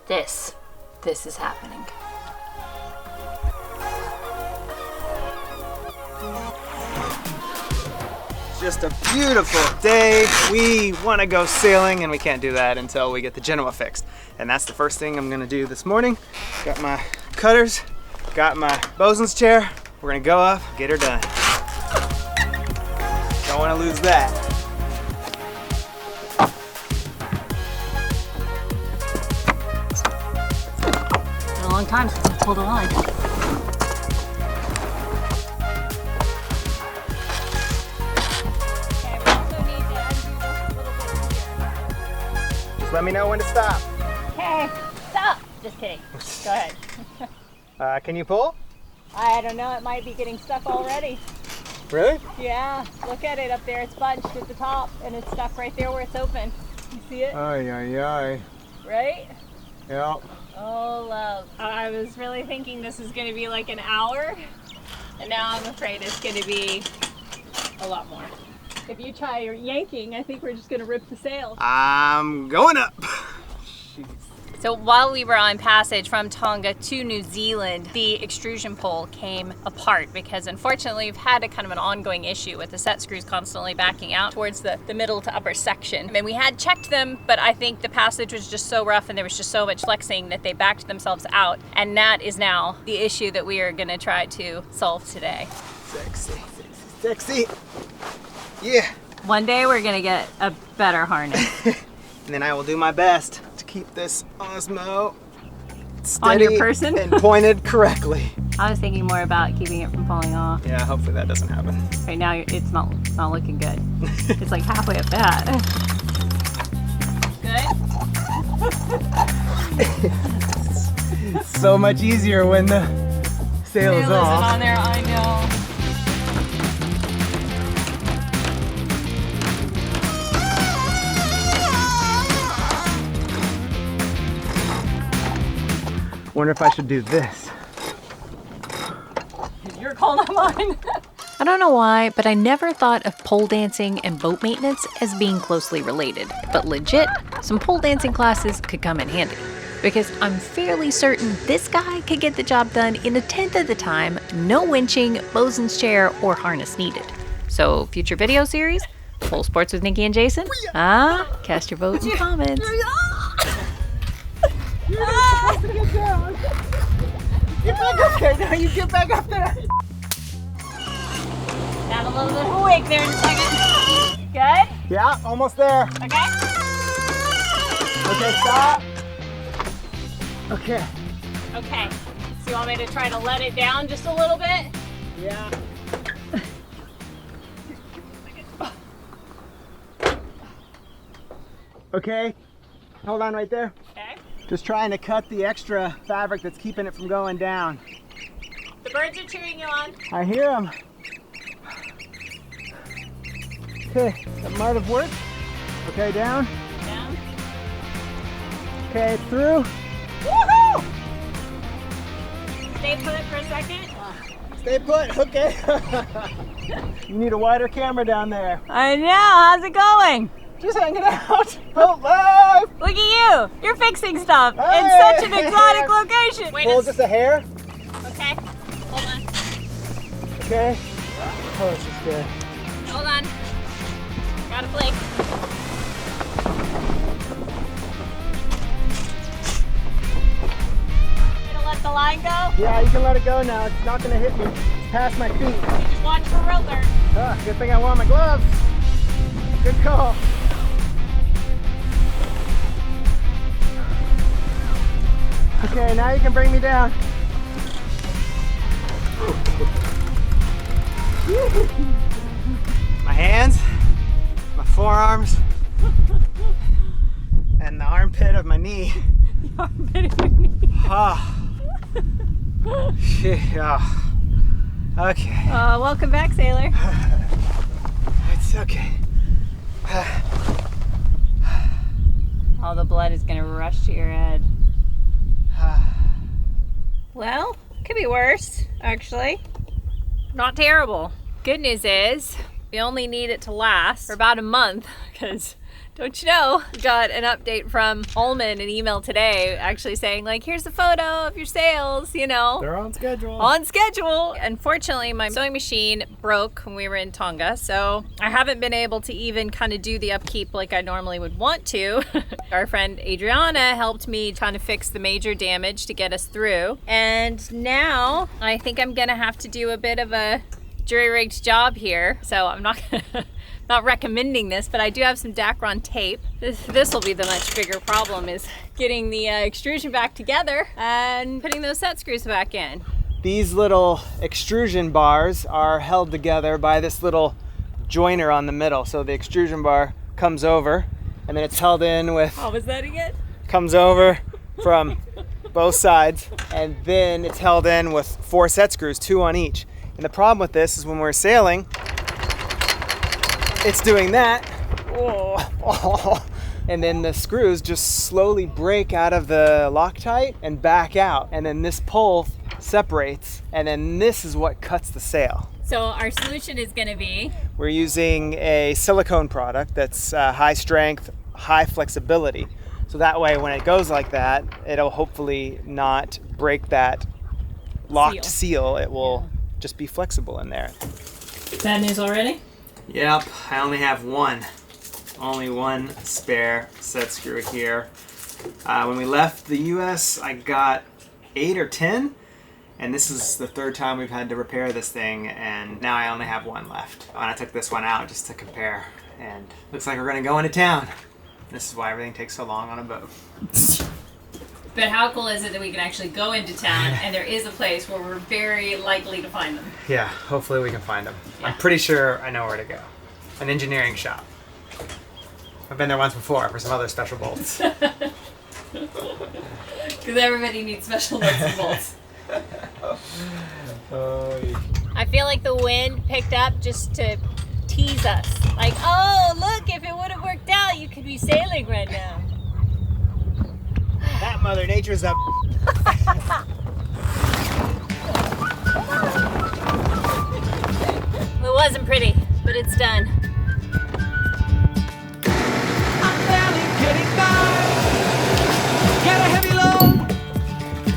This is happening. Just a beautiful day. We want to go sailing, and we can't do that until we get the Genoa fixed. And that's the first thing I'm gonna do this morning. Got my cutters, got my bosun's chair. We're gonna go up, get her done. Don't want to lose that. It's been a long time since I pulled a line. Let me know when to stop. Okay, stop. Just kidding. Go ahead. Can you pull? I don't know, it might be getting stuck already. Really? Yeah, look at it up there. It's bunched at the top and it's stuck right there where it's open. You see it? Ay, ay, ay. Right? Yep. Oh, love. I was really thinking this is going to be like an hour, and now I'm afraid it's going to be a lot more. If you try yanking, I think we're just going to rip the sails. I'm going up. So while we were on passage from Tonga to New Zealand, the extrusion pole came apart because unfortunately we've had a kind of an ongoing issue with the set screws constantly backing out towards the middle to upper section. I mean, we had checked them, but I think the passage was just so rough and there was just so much flexing that they backed themselves out. And that is now the issue that we are gonna try to solve today. Sexy, sexy, sexy. Yeah. One day we're gonna get a better harness. And then I will do my best to keep this Osmo steady on your person and pointed correctly. I was thinking more about keeping it from falling off. Yeah, hopefully that doesn't happen. Right now it's not looking good. It's like halfway up that. Good. It's so much easier when the sail is off. On there, I know. Wonder if I should do this. You're calling on mine. I don't know why, but I never thought of pole dancing and boat maintenance as being closely related. But legit, some pole dancing classes could come in handy. Because I'm fairly certain this guy could get the job done in 1/10 of the time, no winching, bosun's chair, or harness needed. So, future video series, Pole Sports with Nikki and Jason? Cast your vote in the comments. Get down. Get back up there now. You get back up there. Got a little bit of a wake there in a second. Good? Yeah, almost there. Okay. Okay, stop. Okay. Okay. So you want me to try to let it down just a little bit? Yeah. Okay. Hold on right there. Okay. Just trying to cut the extra fabric that's keeping it from going down. The birds are cheering you on. I hear them. Okay, that might have worked. Okay, down. Down. Okay, it's through. Woohoo! Stay put for a second. Stay put, okay. You need a wider camera down there. I know, how's it going? Just hanging out. Oh, live. Look at you! You're fixing stuff Hey. in such an exotic location! Wait Pull just a hair. Okay, hold on. Okay. Oh, this is good. Hold on. Got a flake. Gonna let the line go? Yeah, you can let it go now. It's not gonna hit me. It's past my feet. Just watch for roller. Good thing I wore my gloves. Good call. Okay, now you can bring me down. My hands, my forearms, and the armpit of my knee. The armpit of your knee. Shit. Okay. Welcome back, sailor. It's okay. All the blood is gonna rush to your head. Well, could be worse, actually. Not terrible. Good news is, we only need it to last for about a month, because Don't you know? We got an update from Ullman, an email today, actually saying like, here's a photo of your sails, you know. They're on schedule. On schedule. Unfortunately, my sewing machine broke when we were in Tonga, so I haven't been able to even kind of do the upkeep like I normally would want to. Our friend Adriana helped me kind of fix the major damage to get us through. And now I think I'm gonna have to do a bit of a jury-rigged job here. So I'm not not recommending this, but I do have some Dacron tape. This will be the much bigger problem, is getting the extrusion back together and putting those set screws back in. These little extrusion bars are held together by this little joiner on the middle. So the extrusion bar comes over and then it's held in with, Oh, was that again? comes over from both sides, and then it's held in with 4 set screws, 2 on each. And the problem with this is when we're sailing, it's doing that. And then the screws just slowly break out of the Loctite and back out. And then this pole separates, and then this is what cuts the sail. So our solution is gonna be? We're using a silicone product that's high strength, high flexibility. So that way when it goes like that, it'll hopefully not break that locked seal. It will just be flexible in there. Bad news already? Yep, I only have only one spare set screw here. When we left the US, I got 8 or 10, and this is the 3rd time we've had to repair this thing, and now I only have 1 left. And I took this one out just to compare, and looks like we're gonna go into town. This is why everything takes so long on a boat. But how cool is it that we can actually go into town and there is a place where we're very likely to find them? Yeah, hopefully we can find them. Yeah. I'm pretty sure I know where to go. An engineering shop. I've been there once before for some other special bolts. Because everybody needs special nuts and bolts. I feel like the wind picked up just to tease us. Like, oh, look, if it would have worked out, you could be sailing right now. That Mother Nature's up. It wasn't pretty, but it's done. I'm barely getting by. Got a heavy load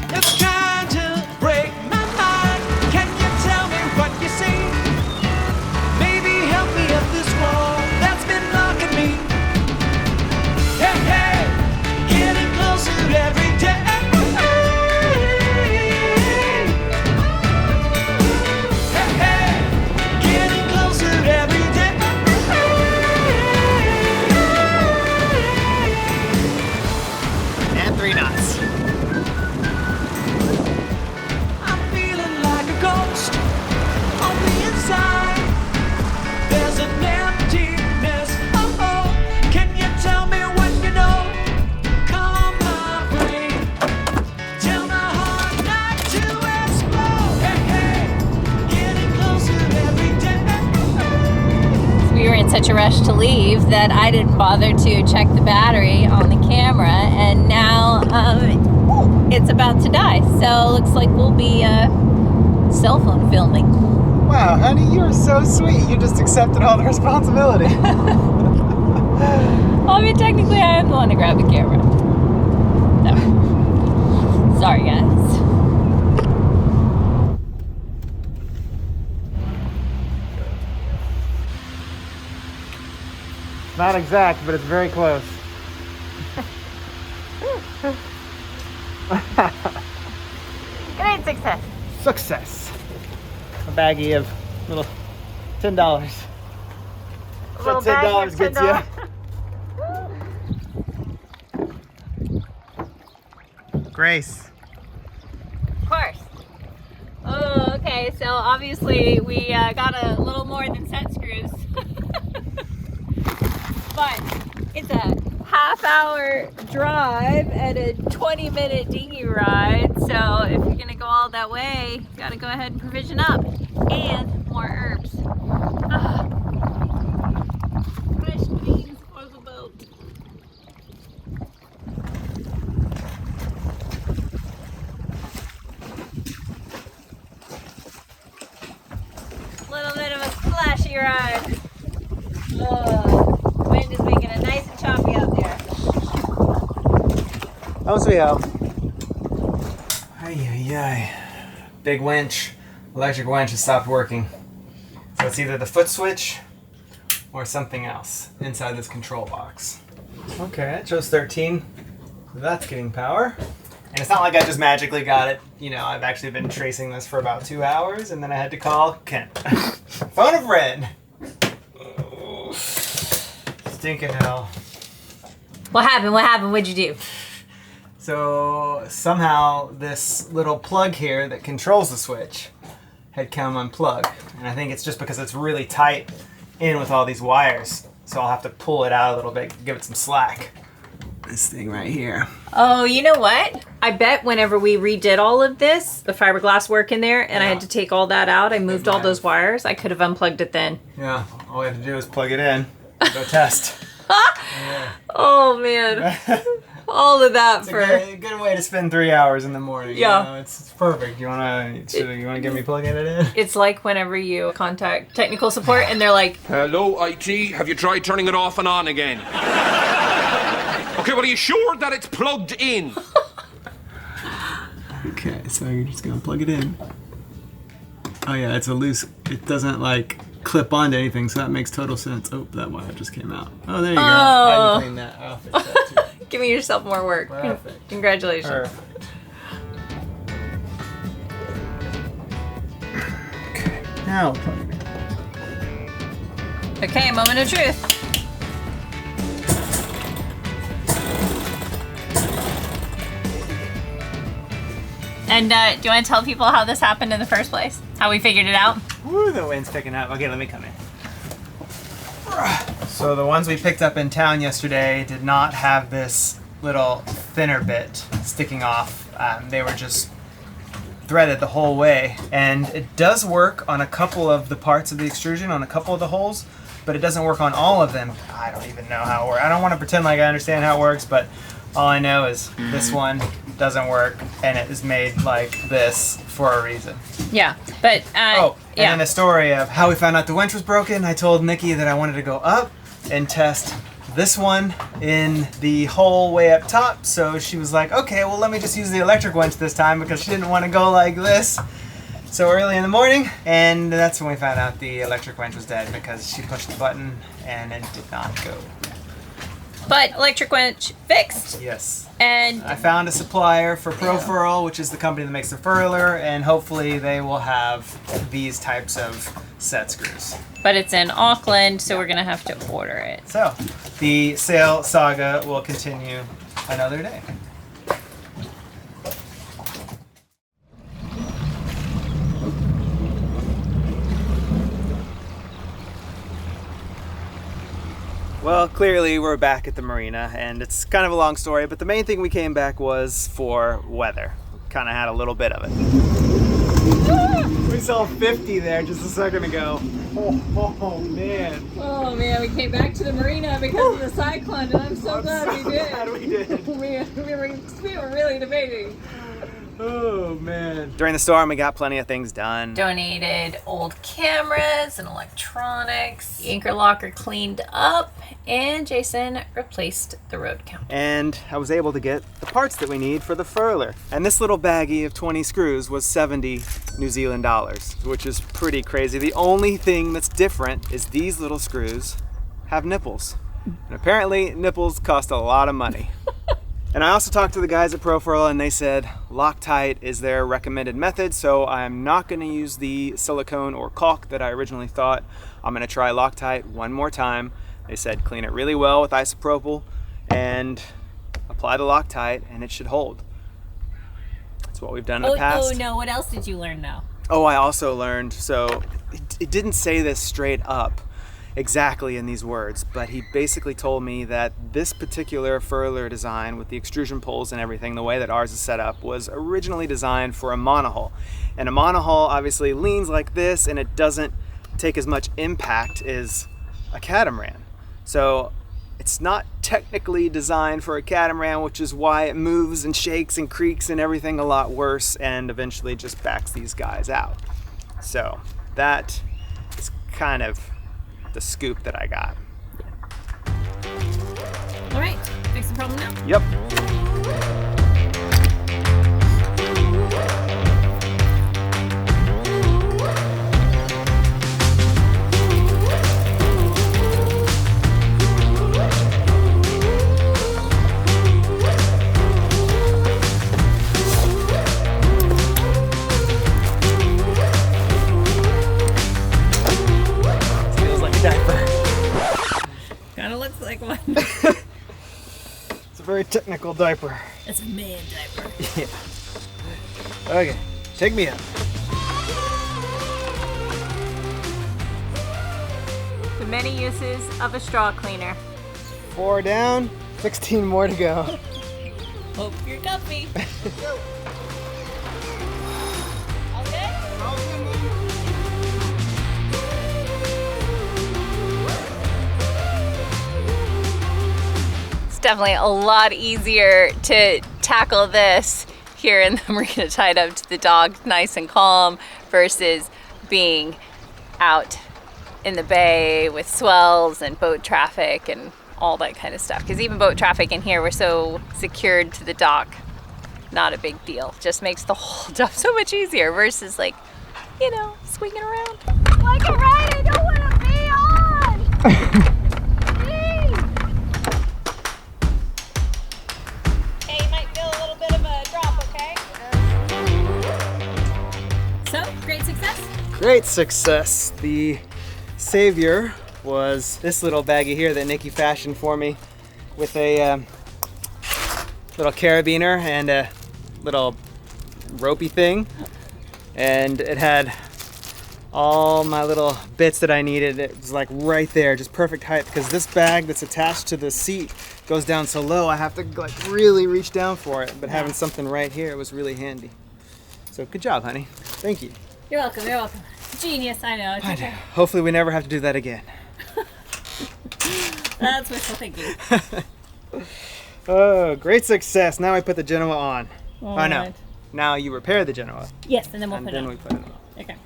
that's trying to break my mind. Can you tell me what you see? Maybe help me up this wall that's been blocking me. Hey, hey, getting closer every day. Hey, hey, getting closer every day. And 3 knots. I'm feeling like a ghost on the inside. There's an emptiness. Oh, oh. Can you tell me what you know? Calm my brain. Tell my heart not to explode. Hey, hey, getting closer every day. We were in such a rush to leave that I didn't bother to check the battery on the camera, and now it's about to die. So looks like we'll be cell phone filming. Wow, honey, you are so sweet. You just accepted all the responsibility. Well, I mean, technically I am the one to grab the camera. No. Sorry, guys. Not exact, but it's very close. Great success. Success. A baggie of little $10. Little $10 baggie of gets $10. you. Grace. Of course. Oh, okay. So obviously we got a little more than set screws. But it's a half-hour drive and a 20-minute dinghy ride. So if you're gonna go all that way, you gotta go ahead and provision up. And more herbs. Ah. Fresh beans for the boat. Little bit of a splashy ride. Wind is making it nice and choppy. Vamos viejo. Ay, ay, ay. Big winch. Electric winch has stopped working. So it's either the foot switch or something else inside this control box. Okay, it shows 13. So that's getting power. And it's not like I just magically got it. You know, I've actually been tracing this for about 2 hours, and then I had to call Kent. Phone of red. Oh, stinking hell. What happened? What happened? What'd you do? So somehow this little plug here that controls the switch had come unplugged. And I think it's just because it's really tight in with all these wires. So I'll have to pull it out a little bit, give it some slack. This thing right here. Oh, you know what? I bet whenever we redid all of this, the fiberglass work in there, and I had to take all that out, I moved all those wires, I could have unplugged it then. Yeah, all we have to do is plug it in. Go test. Yeah. Oh, man. All of that It's for... a good way to spend 3 hours in the morning. Yeah. You know, it's perfect. You wanna get me plugging it in? It's like whenever you contact technical support and they're like, Hello, IT. Have you tried turning it off and on again? Okay, well, are you sure that it's plugged in? Okay, so you're just gonna plug it in. Oh yeah, it's a loose. It doesn't like clip onto anything, so that makes total sense. Oh, that wire just came out. Oh, there you go. I can clean that. I'll fix that too. giving yourself more work. Perfect. Congratulations. Perfect. Okay, now we'll plug it in. Okay, moment of truth. And do you want to tell people how this happened in the first place? How we figured it out? Woo, the wind's picking up. Okay, let me come in. So the ones we picked up in town yesterday did not have this little thinner bit sticking off. They were just threaded the whole way. And it does work on a couple of the parts of the extrusion, on a couple of the holes, but it doesn't work on all of them. I don't even know how it works. I don't want to pretend like I understand how it works, but all I know is this one doesn't work, and it is made like this for a reason. Yeah, but And then the story of how we found out the winch was broken. I told Nikki that I wanted to go up and test this one in the hole way up top. So she was like, okay, well, let me just use the electric winch this time, because she didn't want to go like this so early in the morning. And that's when we found out the electric winch was dead, because she pushed the button and it did not go. But electric winch fixed. Yes. And I found a supplier for Furler, which is the company that makes the Furler, and hopefully they will have these types of set screws. but it's in Auckland, so we're gonna have to order it. So, the sail saga will continue another day. Well, clearly we're back at the marina, and it's kind of a long story, but the main thing we came back was for weather. Kind of had a little bit of it. We saw 50 there just a second ago. Oh man. Oh man, we came back to the marina because of the cyclone, and I'm so glad we did. Glad we did. we were really debating. Oh man. During the storm, we got plenty of things done. Donated old cameras and electronics. The anchor locker cleaned up, and Jason replaced the road counter. And I was able to get the parts that we need for the Furler. And this little baggie of 20 screws was 70 New Zealand dollars, which is pretty crazy. The only thing that's different is these little screws have nipples. And apparently nipples cost a lot of money. And I also talked to the guys at Furler, and they said Loctite is their recommended method, so I'm not going to use the silicone or caulk that I originally thought. I'm going to try Loctite one more time. They said clean it really well with isopropyl and apply the Loctite, and it should hold. That's what we've done in the past. Oh no, what else did you learn now? Oh, I also learned, so it didn't say this straight up exactly in these words, but he basically told me that this particular Furler design with the extrusion poles and everything, the way that ours is set up, was originally designed for a monohull. And a monohull obviously leans like this, and it doesn't take as much impact as a catamaran. So it's not technically designed for a catamaran, which is why it moves and shakes and creaks and everything a lot worse, and eventually just backs these guys out. So that is kind of the scoop that I got. All right, fix the problem now. Yep. technical diaper. It's a man diaper. Yeah. Okay, take me up. The many uses of a straw cleaner. 4 down, 16 more to go. Hope you're comfy. Okay? It's definitely a lot easier to tackle this here in the marina tied up to the dog nice and calm versus being out in the bay with swells and boat traffic and all that kind of stuff. Because even boat traffic in here, we're so secured to the dock, not a big deal. Just makes the whole job so much easier versus like, you know, swinging around. Like a ride I don't want to be on! Jeez. Hey, you might feel a little bit of a drop, okay? So, great success? Great success. The savior was this little baggie here that Nikki fashioned for me with a little carabiner and a little ropey thing, and it had all my little bits that I needed. It was like right there, just perfect height, because this bag that's attached to the seat goes down so low I have to like really reach down for it, but having something right here was really handy. So good job, honey. Thank you. You're welcome, you're welcome. Genius, I know. I know. Hopefully we never have to do that again. That's wishful thinking. Oh, great success. Now I put the Genoa on. All Oh no. right. Now you repair the Genoa. Yes, and then we'll And put then it we on. put it on. Okay.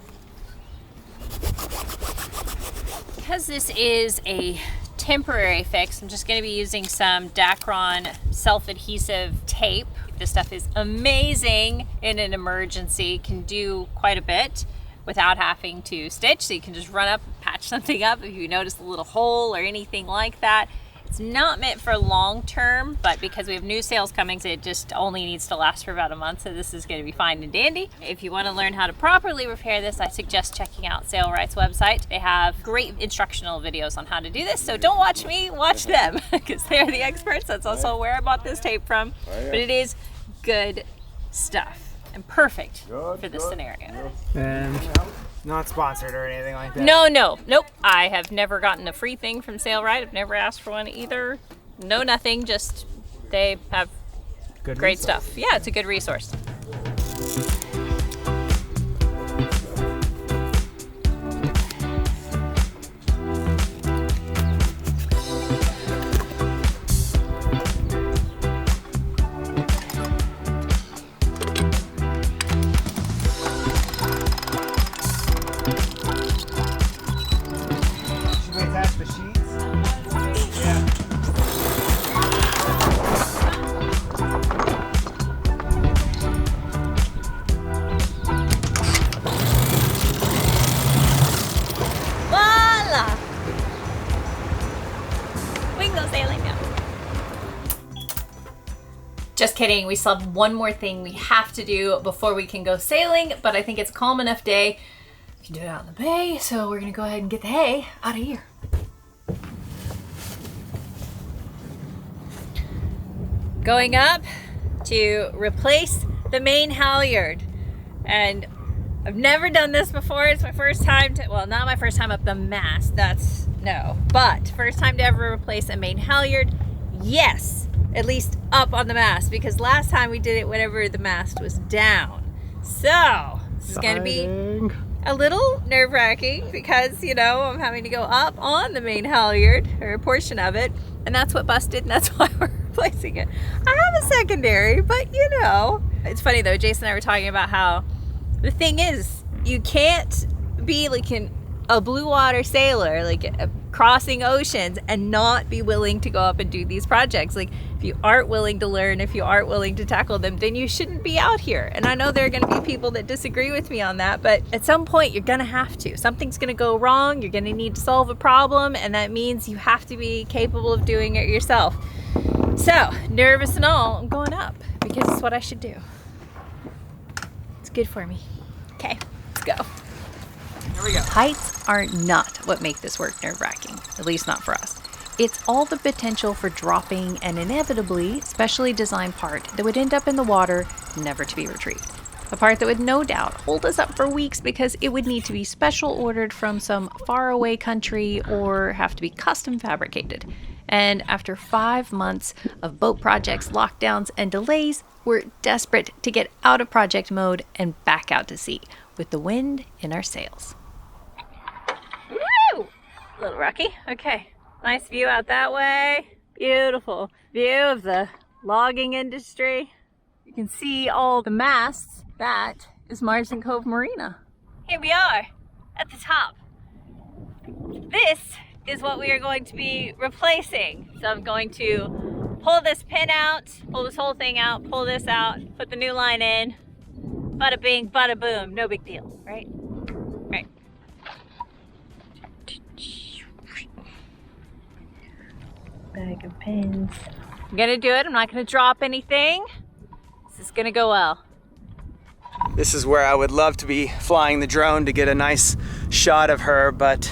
Because this is a temporary fix, I'm just going to be using some Dacron self-adhesive tape. This stuff is amazing in an emergency, can do quite a bit without having to stitch. So you can just run up and patch something up if you notice a little hole or anything like that. It's not meant for long term, but because we have new sales coming, so it just only needs to last for about a month, so this is going to be fine and dandy. If you want to learn how to properly repair this, I suggest checking out Sailright's website. They have great instructional videos on how to do this, so don't watch me, watch them, because they're the experts. That's also where I bought this tape from, but it is good stuff and perfect for this scenario. And not sponsored or anything like that. Nope. I have never gotten a free thing from Sailright. I've never asked for one either. No, nothing. Just they have Good great resource. stuff. Yeah, it's a good resource. Should we attach the sheets? Yeah. Voila! We can go sailing now. Just kidding. We still have one more thing we have to do before we can go sailing, but I think it's a calm enough day. We can do it out in the bay, so we're gonna go ahead and get the hay out of here. Going up to replace the main halyard. And I've never done this before. It's my first time to, well, not my first time up the mast. That's, no. But first time to ever replace a main halyard. Yes, at least up on the mast. Because last time we did it whenever the mast was down. So, this is going to be Exciting. a little nerve-wracking because, you know, I'm having to go up on the main halyard, or a portion of it, and that's what busted, and that's why we're replacing it. I have a secondary, but you know. It's funny though, Jason and I were talking about how the thing is, you can't be like a blue water sailor, like crossing oceans, and not be willing to go up and do these projects. Like, if you aren't willing to learn, if you aren't willing to tackle them, then you shouldn't be out here. And I know there are going to be people that disagree with me on that, but at some point you're going to have to. Something's going to go wrong, you're going to need to solve a problem, and that means you have to be capable of doing it yourself. So, nervous and all, I'm going up because it's what I should do. It's good for me. Okay, let's go. Here we go. Heights are not what make this work nerve-wracking, at least not for us. It's all the potential for dropping an inevitably specially designed part that would end up in the water, never to be retrieved. A part that would no doubt hold us up for weeks because it would need to be special ordered from some faraway country or have to be custom fabricated. And after 5 months of boat projects, lockdowns, and delays, we're desperate to get out of project mode and back out to sea with the wind in our sails. Woo! A little rocky. Okay. Nice view out that way. Beautiful view of the logging industry. You can see all the masts. That is Marsden Cove Marina. Here we are at the top. This is what we are going to be replacing. So I'm going to pull this pin out, pull this whole thing out, pull this out, put the new line in. Bada bing, bada boom. No big deal, right? Right. Bag of pins. I'm gonna do it. I'm not gonna drop anything. This is gonna go well. This is where I would love to be flying the drone to get a nice shot of her, but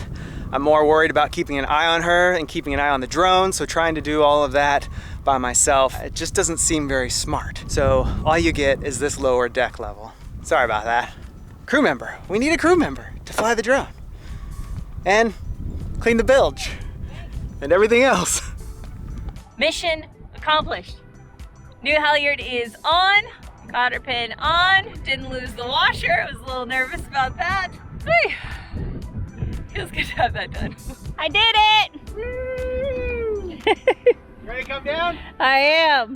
I'm more worried about keeping an eye on her and keeping an eye on the drone, so trying to do all of that by myself, it just doesn't seem very smart. So all you get is this lower deck level. Sorry about that. Crew member. We need a crew member to fly the drone. And clean the bilge. And everything else. Mission accomplished. New halyard is on. Cotter pin on. Didn't lose the washer. I was a little nervous about that. Whew. Feels good to have that done. I did it! Woo! Ready to come down? I am.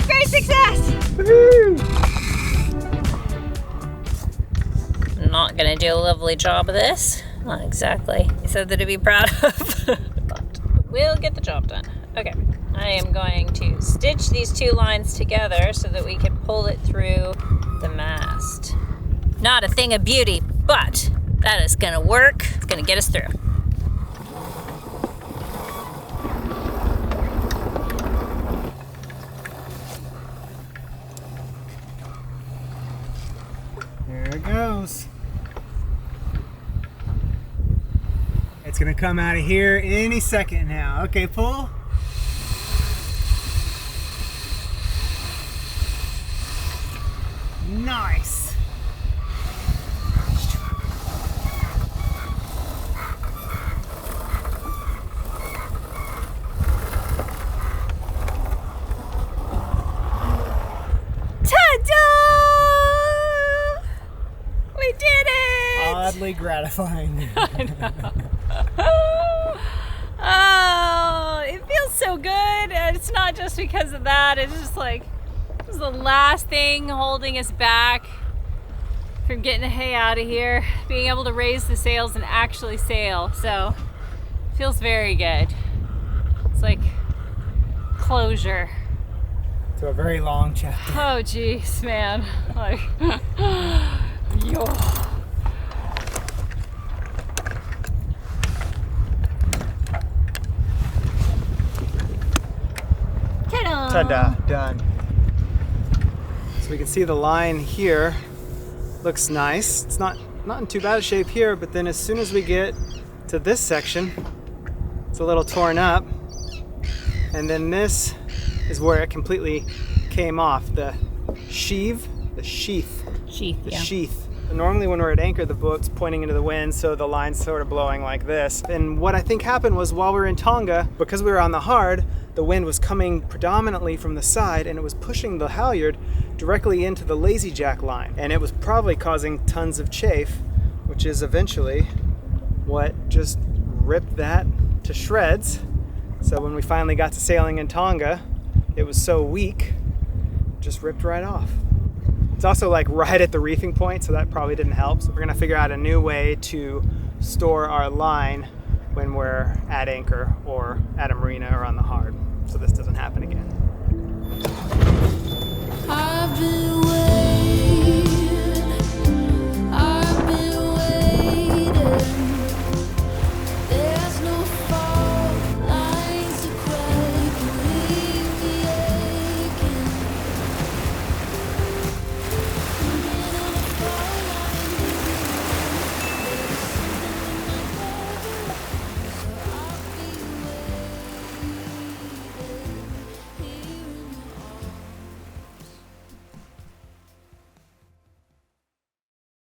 Great success! Woo! I'm not gonna do a lovely job of this. Not exactly something to be proud of, but we'll get the job done. Okay, I am going to stitch these two lines together so that we can pull it through the mast. Not a thing of beauty, but that is gonna work. It's gonna get us through. There it goes. It's gonna come out of here any second now. Okay, pull. Nice. Ta-da! We did it! Oddly gratifying. Oh, it feels so good. And it's not just because of that. It's just like, it was the last thing holding us back from getting the hay out of here. Being able to raise the sails and actually sail. So, it feels very good. It's like closure. To a very long chapter. Oh, geez, man. Like, yo. Ta-da, done. So we can see the line here looks nice. It's not in too bad a shape here, but then as soon as we get to this section, it's a little torn up. And then this is where it completely came off. The sheath. Normally when we're at anchor, the boat's pointing into the wind, so the line's sort of blowing like this. And what I think happened was while we were in Tonga, because we were on the hard, the wind was coming predominantly from the side and it was pushing the halyard directly into the lazy jack line. And it was probably causing tons of chafe, which is eventually what just ripped that to shreds. So when we finally got to sailing in Tonga, it was so weak, it just ripped right off. It's also like right at the reefing point, so that probably didn't help. So we're gonna figure out a new way to store our line when we're at anchor or at a marina or on the hard, so this doesn't happen again.